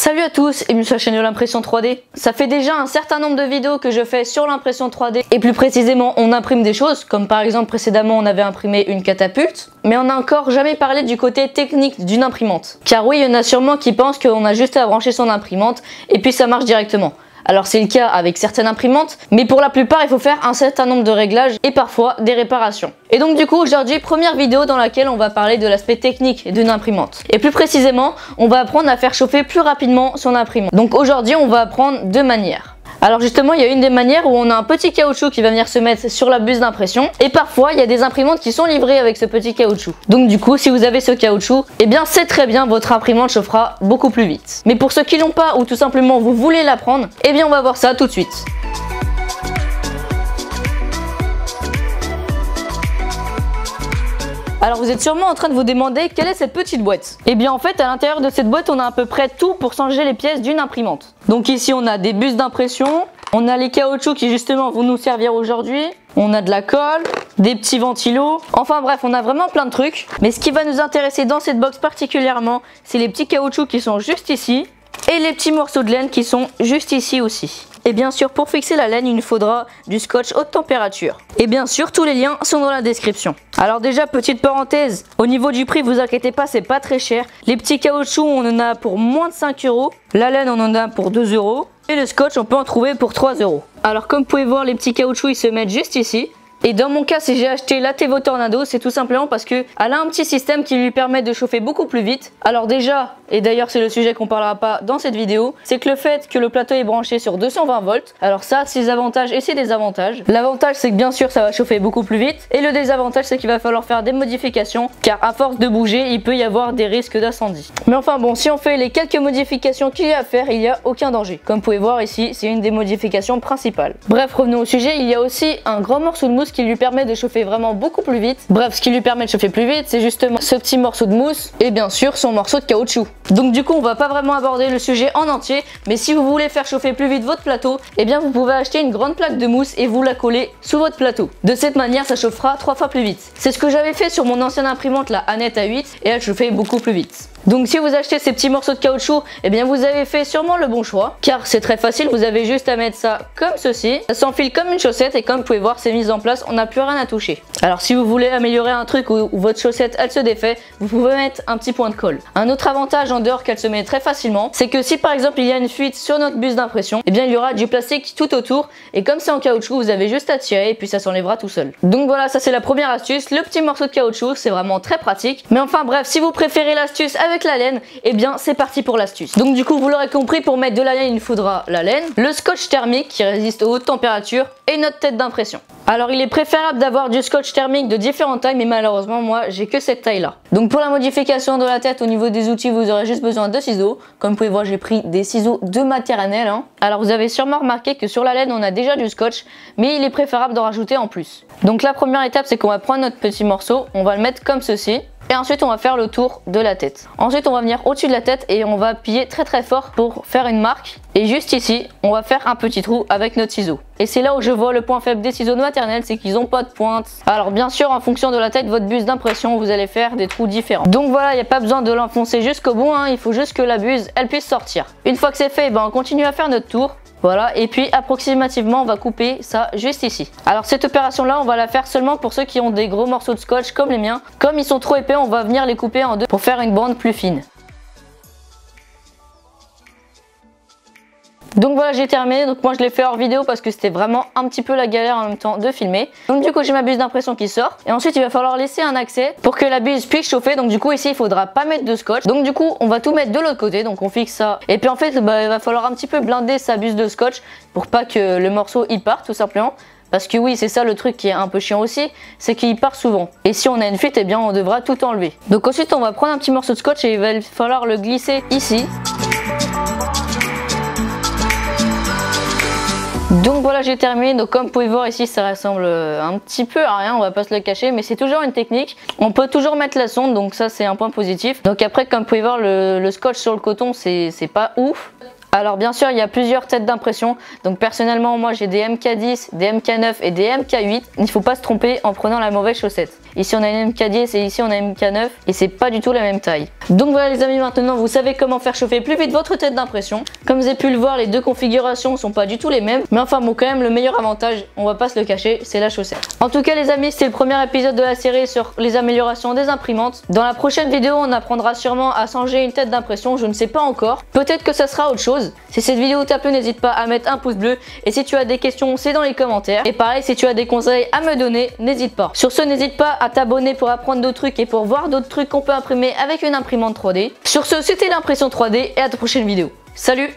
Salut à tous et bienvenue sur la chaîne de l'impression 3D. Ça fait déjà un certain nombre de vidéos que je fais sur l'impression 3D et plus précisément on imprime des choses comme par exemple précédemment on avait imprimé une catapulte, mais on n'a encore jamais parlé du côté technique d'une imprimante. Car oui, il y en a sûrement qui pensent qu'on a juste à brancher son imprimante et puis ça marche directement. Alors c'est le cas avec certaines imprimantes, mais pour la plupart il faut faire un certain nombre de réglages et parfois des réparations. Et donc du coup aujourd'hui, première vidéo dans laquelle on va parler de l'aspect technique d'une imprimante. Et plus précisément, on va apprendre à faire chauffer plus rapidement son imprimante. Donc aujourd'hui on va apprendre deux manières. Alors justement, il y a une des manières où on a un petit caoutchouc qui va venir se mettre sur la buse d'impression. Et parfois, il y a des imprimantes qui sont livrées avec ce petit caoutchouc. Donc du coup, si vous avez ce caoutchouc, eh bien c'est très bien, votre imprimante chauffera beaucoup plus vite. Mais pour ceux qui l'ont pas ou tout simplement vous voulez l'apprendre, eh bien on va voir ça tout de suite. Alors vous êtes sûrement en train de vous demander quelle est cette petite boîte. Et bien en fait à l'intérieur de cette boîte on a à peu près tout pour changer les pièces d'une imprimante. Donc ici on a des buses d'impression, on a les caoutchoucs qui justement vont nous servir aujourd'hui, on a de la colle, des petits ventilos, enfin bref on a vraiment plein de trucs. Mais ce qui va nous intéresser dans cette box particulièrement, c'est les petits caoutchoucs qui sont juste ici et les petits morceaux de laine qui sont juste ici aussi. Et bien sûr pour fixer la laine il nous faudra du scotch haute température. Et bien sûr tous les liens sont dans la description. Alors déjà petite parenthèse, au niveau du prix vous inquiétez pas, c'est pas très cher. Les petits caoutchoucs on en a pour moins de 5 €, la laine on en a pour 2 € et le scotch on peut en trouver pour 3 €. Alors comme vous pouvez voir les petits caoutchoucs ils se mettent juste ici. Et dans mon cas, si j'ai acheté la Tevo Tornado, c'est tout simplement parce qu'elle a un petit système qui lui permet de chauffer beaucoup plus vite. Alors déjà, et d'ailleurs c'est le sujet qu'on parlera pas dans cette vidéo, c'est que le fait que le plateau est branché sur 220 volts, alors ça c'est ses avantages et ses désavantages. L'avantage c'est que bien sûr ça va chauffer beaucoup plus vite et le désavantage c'est qu'il va falloir faire des modifications car à force de bouger, il peut y avoir des risques d'incendie. Mais enfin bon, si on fait les quelques modifications qu'il y a à faire, il n'y a aucun danger. Comme vous pouvez voir ici, c'est une des modifications principales. Bref, revenons au sujet, il y a aussi un grand morceau de mousse qui lui permet de chauffer vraiment beaucoup plus vite. Bref, ce qui lui permet de chauffer plus vite, c'est justement ce petit morceau de mousse et bien sûr son morceau de caoutchouc. Donc du coup, on va pas vraiment aborder le sujet en entier, mais si vous voulez faire chauffer plus vite votre plateau, eh bien vous pouvez acheter une grande plaque de mousse et vous la coller sous votre plateau. De cette manière, ça chauffera 3 fois plus vite. C'est ce que j'avais fait sur mon ancienne imprimante, la Annette A8, et elle chauffait beaucoup plus vite. Donc si vous achetez ces petits morceaux de caoutchouc, eh bien vous avez fait sûrement le bon choix, car c'est très facile, vous avez juste à mettre ça comme ceci. Ça s'enfile comme une chaussette et comme vous pouvez voir, c'est mis en place, on n'a plus rien à toucher. Alors si vous voulez améliorer un truc où votre chaussette elle se défait, vous pouvez mettre un petit point de colle. Un autre avantage en dehors qu'elle se met très facilement, c'est que si par exemple il y a une fuite sur notre buse d'impression, eh bien il y aura du plastique tout autour et comme c'est en caoutchouc, vous avez juste à tirer et puis ça s'enlèvera tout seul. Donc voilà, ça c'est la première astuce, le petit morceau de caoutchouc, c'est vraiment très pratique. Mais enfin bref, si vous préférez l'astuce avec la laine, et bien c'est parti pour l'astuce. Donc du coup vous l'aurez compris, pour mettre de la laine il faudra la laine, le scotch thermique qui résiste aux hautes températures et notre tête d'impression. Alors il est préférable d'avoir du scotch thermique de différentes tailles, mais malheureusement moi j'ai que cette taille là. Donc pour la modification de la tête au niveau des outils, vous aurez juste besoin de ciseaux. Comme vous pouvez voir, j'ai pris des ciseaux de maternelle. Alors vous avez sûrement remarqué que sur la laine on a déjà du scotch, mais il est préférable d'en rajouter en plus. Donc la première étape c'est qu'on va prendre notre petit morceau, on va le mettre comme ceci. Et ensuite on va faire le tour de la tête. Ensuite on va venir au-dessus de la tête et on va appuyer très très fort pour faire une marque. Et juste ici, on va faire un petit trou avec notre ciseau. Et c'est là où je vois le point faible des ciseaux de maternelle, c'est qu'ils n'ont pas de pointe. Alors bien sûr, en fonction de la tête de votre buse d'impression, vous allez faire des trous différents. Donc voilà, il n'y a pas besoin de l'enfoncer jusqu'au bout, il faut juste que la buse, elle puisse sortir. Une fois que c'est fait, on continue à faire notre tour. Voilà, et puis approximativement on va couper ça juste ici. Alors cette opération là on va la faire seulement pour ceux qui ont des gros morceaux de scotch comme les miens. Comme ils sont trop épais, on va venir les couper en deux pour faire une bande plus fine. Donc voilà, j'ai terminé. Donc moi je l'ai fait hors vidéo parce que c'était vraiment un petit peu la galère en même temps de filmer. Donc du coup j'ai ma buse d'impression qui sort. Et ensuite il va falloir laisser un accès pour que la buse puisse chauffer. Donc du coup ici il faudra pas mettre de scotch. Donc du coup on va tout mettre de l'autre côté. Donc on fixe ça. Et puis en fait il va falloir un petit peu blinder sa buse de scotch pour pas que le morceau y parte tout simplement. Parce que oui, c'est ça le truc qui est un peu chiant aussi, c'est qu'il part souvent. Et si on a une fuite, eh bien on devra tout enlever. Donc ensuite on va prendre un petit morceau de scotch et il va falloir le glisser ici. Donc voilà, j'ai terminé. Donc comme vous pouvez voir ici, ça ressemble un petit peu à rien, on va pas se le cacher, mais c'est toujours une technique. On peut toujours mettre la sonde, donc ça c'est un point positif. Donc après, comme vous pouvez voir, le scotch sur le coton, c'est pas ouf. Alors bien sûr, il y a plusieurs têtes d'impression. Donc personnellement, moi j'ai des MK10, des MK9 et des MK8. Il ne faut pas se tromper en prenant la mauvaise chaussette. Ici on a une MK10 et ici on a une MK9 et c'est pas du tout la même taille. Donc voilà les amis, maintenant vous savez comment faire chauffer plus vite votre tête d'impression. Comme vous avez pu le voir, les deux configurations sont pas du tout les mêmes. Mais enfin bon, quand même le meilleur avantage, on va pas se le cacher, c'est la chaussette. En tout cas les amis, c'était le premier épisode de la série sur les améliorations des imprimantes. Dans la prochaine vidéo, on apprendra sûrement à changer une tête d'impression, je ne sais pas encore. Peut-être que ça sera autre chose. Si cette vidéo t'a plu, n'hésite pas à mettre un pouce bleu. Et si tu as des questions, c'est dans les commentaires. Et pareil, si tu as des conseils à me donner, n'hésite pas. Sur ce, n'hésite pas à t'abonner pour apprendre d'autres trucs et pour voir d'autres trucs qu'on peut imprimer avec une imprimante 3D. Sur ce, c'était l'impression 3D et à ta prochaine vidéo. Salut!